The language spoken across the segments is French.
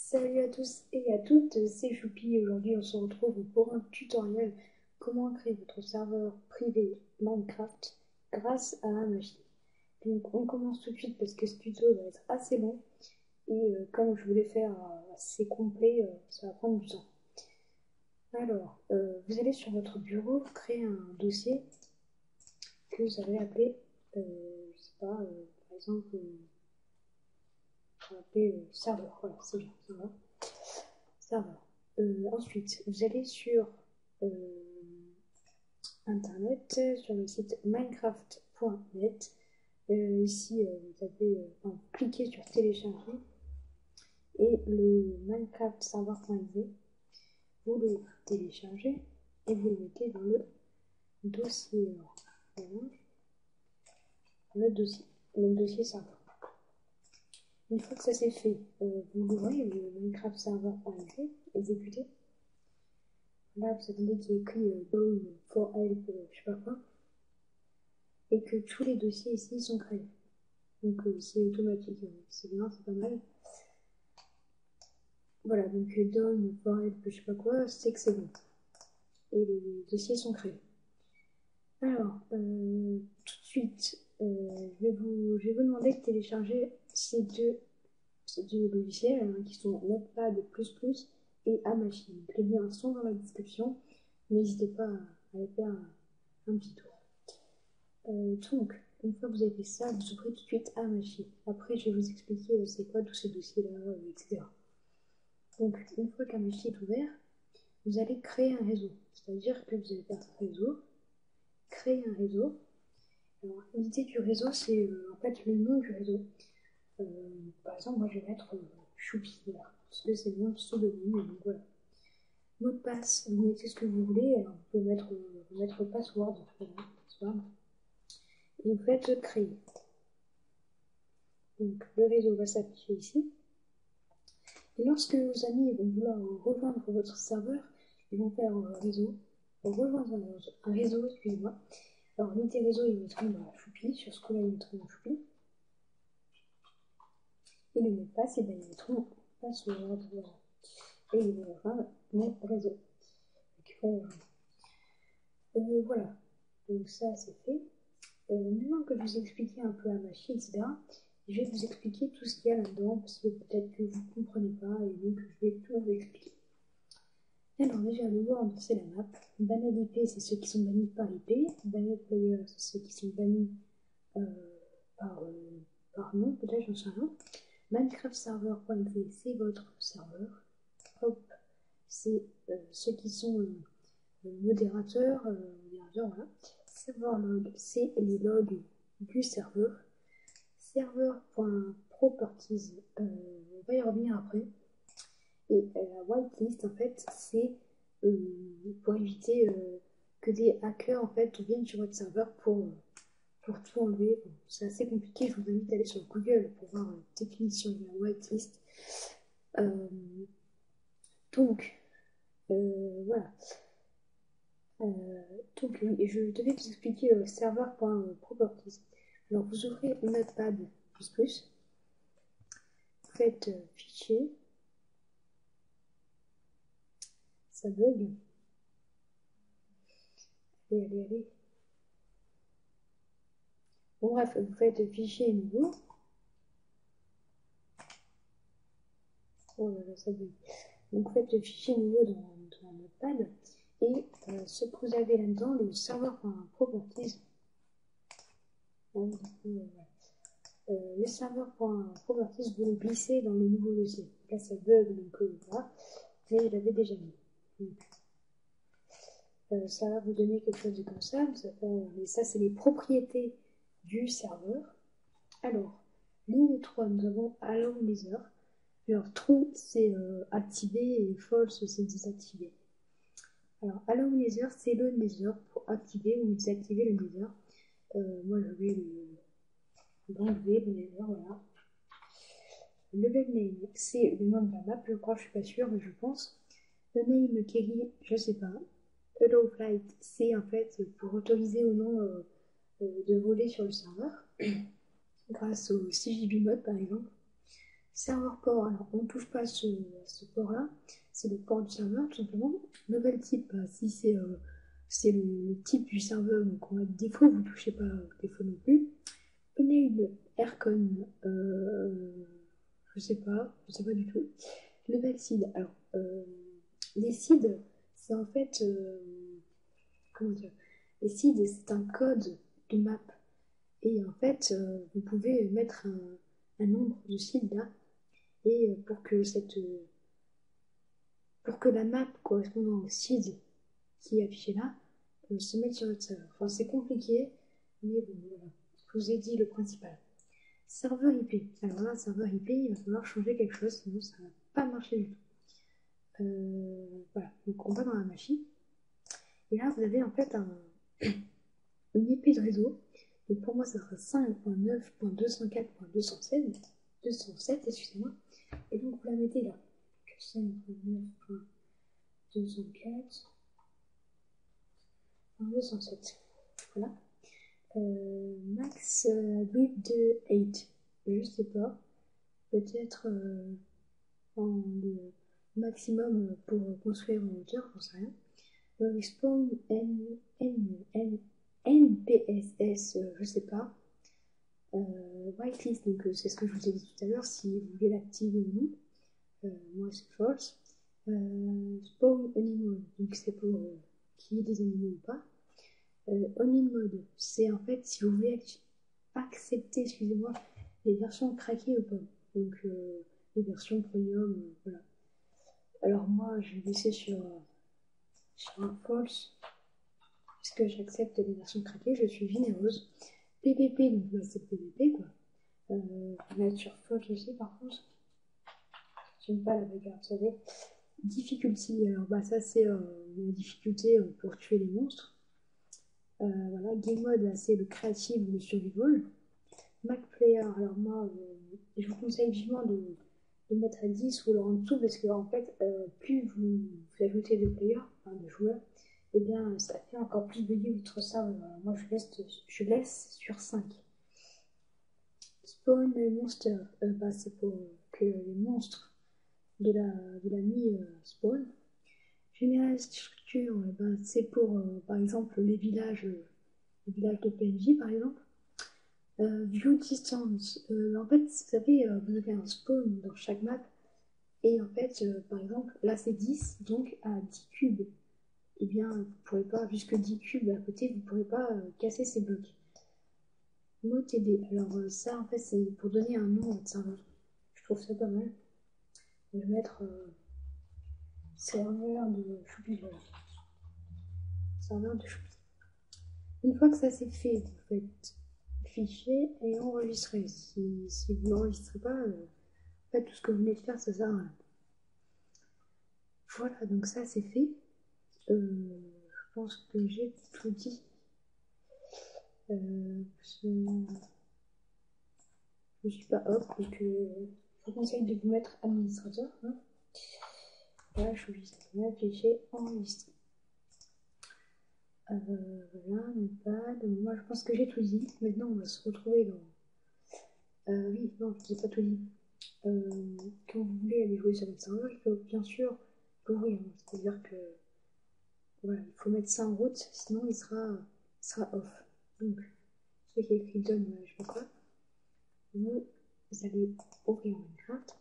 Salut à tous et à toutes, c'est Choupi. Aujourd'hui, on se retrouve pour un tutoriel comment créer votre serveur privé Minecraft grâce à un machine. Donc, on commence tout de suite parce que ce tuto va être assez long et comme je voulais faire assez complet, ça va prendre du temps. Alors, vous allez sur votre bureau, créer un dossier que vous allez appeler, je sais pas, par exemple, on va appeler serveur. Voilà, c'est bien, ça va. Serveur. Ensuite, vous allez sur euh, Internet, sur le site minecraft.net. Ici, vous cliquez sur télécharger et le Minecraft server.exe, vous le téléchargez et vous le mettez dans le dossier. Voilà, le dossier serveur. Une fois que ça c'est fait, vous l'ouvrez, le Minecraft server.exe, exécutez. Là, vous attendez qu'il y ait écrit Down for help, je sais pas quoi, et que tous les dossiers ici sont créés. Donc c'est automatique, c'est bien, c'est pas mal. Voilà, donc Down for help, je sais pas quoi, c'est que c'est bon. Et les dossiers sont créés. Alors, tout de suite, je vais vous demander de télécharger ces deux logiciels qui sont Notepad++ et Amachine. Les liens sont dans la description. N'hésitez pas à aller faire un petit tour. Donc, une fois que vous avez fait ça, vous ouvrez tout de suite Amachine. Après, je vais vous expliquer c'est quoi tous ces dossiers-là, etc. Donc, une fois qu'Amachine est ouvert, vous allez créer un réseau. C'est-à-dire que vous allez faire réseau, créer un réseau. Alors, l'idée du réseau, c'est en fait le nom du réseau. Par exemple, moi, je vais mettre Choupi, voilà, parce que c'est mon pseudonyme, donc voilà. Mot de passe, vous mettez ce que vous voulez. Alors, vous pouvez mettre password, voilà, password. Et vous faites créer. Donc, le réseau va s'afficher ici. Et lorsque vos amis vont vouloir rejoindre votre serveur, ils vont faire réseau, rejoindre un réseau, excusez-moi. Alors, unité réseau, ils mettront Choupi, sur ce coup-là, ils mettront Choupi. Et le mot de passe, et bien, ils mettront password, voilà. Et ils vont rejoindre mon réseau. Voilà, donc ça, c'est fait. Maintenant que je vous ai expliqué un peu la machine, etc., je vais vous expliquer tout ce qu'il y a là-dedans, parce que peut-être que vous ne comprenez pas, et donc je vais tout vous expliquer. Alors déjà, le World, c'est la map. Banned IP, c'est ceux qui sont bannis par IP. Banned Player, c'est ceux qui sont bannis euh, par nom, peut-être, j'en sais rien. Minecraft Server.exe, c'est votre serveur. Hop, c'est ceux qui sont modérateurs, voilà. Server log, c'est les logs du serveur. Server.properties, on va y revenir après. Et la whitelist, en fait, c'est pour éviter que des hackers, en fait, viennent sur votre serveur pour tout enlever. Bon, c'est assez compliqué, je vous invite à aller sur Google pour voir la définition de la whitelist. Donc, voilà. Donc, oui, je devais vous expliquer server.properties. Alors, vous ouvrez Notepad++, vous faites fichier, ça bug. Allez. Bon, bref, vous faites fichier nouveau. Oh là là, ça bug. Donc, vous faites fichier nouveau dans Notepad. Et ce que vous avez là-dedans, le serveur.properties. Le serveur.properties, vous le glissez dans le nouveau dossier. Là, ça bug, donc voilà. Mais je l'avais déjà mis. Donc, ça va vous donner quelque chose de comme ça. Mais ça, c'est les propriétés du serveur. Alors, ligne 3, nous avons Allow Nether. Alors, true, c'est activé et false, c'est désactivé. Alors, Allow Nether, c'est le Nether pour activer ou désactiver le Nether. Moi, je vais l'enlever, le Nether, voilà. Level name, c'est le nom de la map, je crois, je suis pas sûre, mais je pense. Le name Kelly, je sais pas. Allow flight, c'est en fait pour autoriser ou non de voler sur le serveur, grâce au CJB mode par exemple. Serveur port, alors on ne touche pas à ce port-là, c'est le port du serveur tout simplement. Nouvelle type, bah, si c'est le type du serveur, donc on va défaut, vous ne touchez pas défaut non plus. Enable Aircon, je sais pas du tout. Level seed, alors les seeds, c'est en fait, comment dire, les seeds c'est un code de map. Et en fait, vous pouvez mettre un nombre de seeds là, et pour que la map correspondant au seed qui est affiché là, se mette sur votre serveur. Enfin, c'est compliqué, mais bon, voilà. Je vous ai dit le principal. Serveur IP. Alors là, serveur IP, il va falloir changer quelque chose, sinon ça ne va pas marcher du tout. Voilà, donc on va dans la machine. Et là, vous avez en fait une IP de réseau. Donc pour moi, ça sera 5.9.204.207, excusez-moi. Et donc vous la mettez là. 5.9.204.207. Voilà. Max width de 8. Je sais pas. Peut-être en le maximum pour construire en hauteur, j'en sais rien. Spawn NPSS, je sais pas. Whitelist, donc c'est ce que je vous ai dit tout à l'heure, si vous voulez l'activer ou non. Moi c'est false. Spawn animal, donc c'est pour qu'il y ait des animaux ou pas. On in mode, c'est en fait si vous voulez accepter, excusez-moi, les versions craquées ou pas. Donc les versions premium, voilà. Alors moi je vais laisser sur un false, puisque j'accepte les versions craquées, je suis généreuse. PVP, donc bah, c'est PVP quoi. Mettre sur false aussi par contre. J'aime pas la bagarre, vous savez. Difficulty, alors bah ça c'est la difficulté pour tuer les monstres. Voilà, game mode, là c'est le créatif ou le survival. Mac player, alors moi je vous conseille vivement de mettre à 10 ou alors en dessous parce que en fait plus vous ajoutez de players, enfin de joueurs, et bien ça fait encore plus bugger votre serveur. Moi je laisse sur 5. Spawn monster, bah, c'est pour que les monstres de la nuit spawn. Général structure, ben, c'est pour par exemple les villages de PNJ par exemple. View distance, en fait, vous savez, vous avez un spawn dans chaque map. Et en fait, par exemple, là c'est 10, donc à 10 cubes, et bien vous ne pourrez pas, jusque 10 cubes à côté, vous ne pourrez pas casser ces blocs. Mot TD, alors ça en fait c'est pour donner un nom à votre serveur. Je trouve ça pas mal. Je vais mettre serveur de choupi, voilà. Serveur de choupi. Une fois que ça c'est fait, vous faites fichier et enregistrer. Si vous n'enregistrez pas, en fait tout ce que vous venez de faire, ça sert à rien. Voilà, donc ça c'est fait. Je pense que j'ai tout dit. Je ne suis pas hop, donc je vous conseille de vous mettre administrateur. Hein. Voilà, je suis juste fichier enregistré. Voilà, notepad. Moi je pense que j'ai tout dit. Maintenant on va se retrouver dans. Oui, non, je n'ai pas tout dit. Quand vous voulez aller jouer sur votre serveur, il faut bien sûr l'ouvrir. Hein. C'est-à-dire que voilà, il faut mettre ça en route, sinon il sera off. Donc, ce qui est écrit done, je sais pas quoi, vous allez ouvrir Minecraft.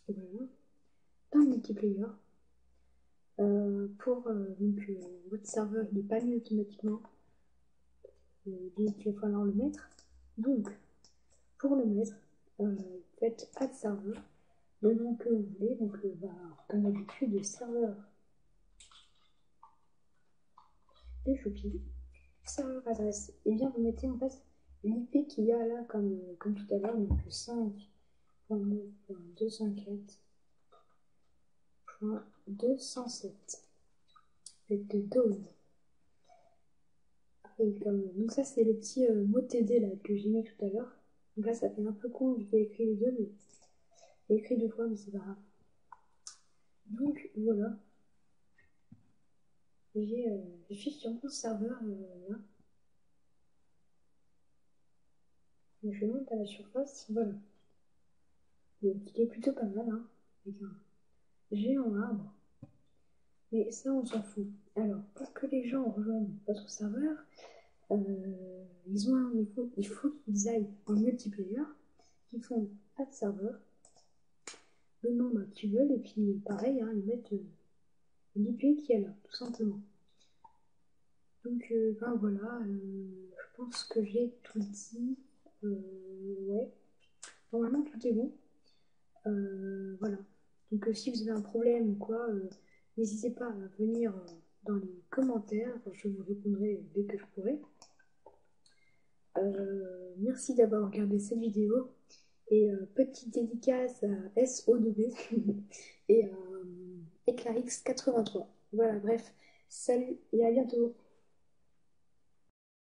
Et voilà. Dans multiplayer, donc, votre serveur il n'est pas mis automatiquement, donc il va falloir le mettre. Donc, pour le mettre, faites add serveur, le nom que vous voulez, donc comme d'habitude, serveur de Shopee, serveur adresse, et bien vous mettez en fait l'IP qu'il y a là comme tout à l'heure, donc 5.9.204.207. De dose. Donc ça c'est le petit mot TD là que j'ai mis tout à l'heure. Donc là ça fait un peu con, j'ai écrit les deux, mais j'ai écrit deux fois, mais c'est pas grave. Donc voilà. Je suis sur mon serveur là. Donc je monte à la surface, voilà. Donc il est plutôt pas mal, hein, avec un géant arbre. Mais ça, on s'en fout. Alors, pour que les gens rejoignent votre serveur, il faut qu'ils aillent en multiplayer, qu'ils font add serveur, le nom qu'ils veulent, et puis pareil, hein, ils mettent l'IP qui est là, tout simplement. Donc, ben voilà, je pense que j'ai tout dit. Ouais, normalement tout est bon. Voilà. Donc, si vous avez un problème ou quoi, n'hésitez pas à venir dans les commentaires. Je vous répondrai dès que je pourrai. Merci d'avoir regardé cette vidéo. Et petite dédicace à SO2B et à Eclarix83. Voilà, bref, salut et à bientôt.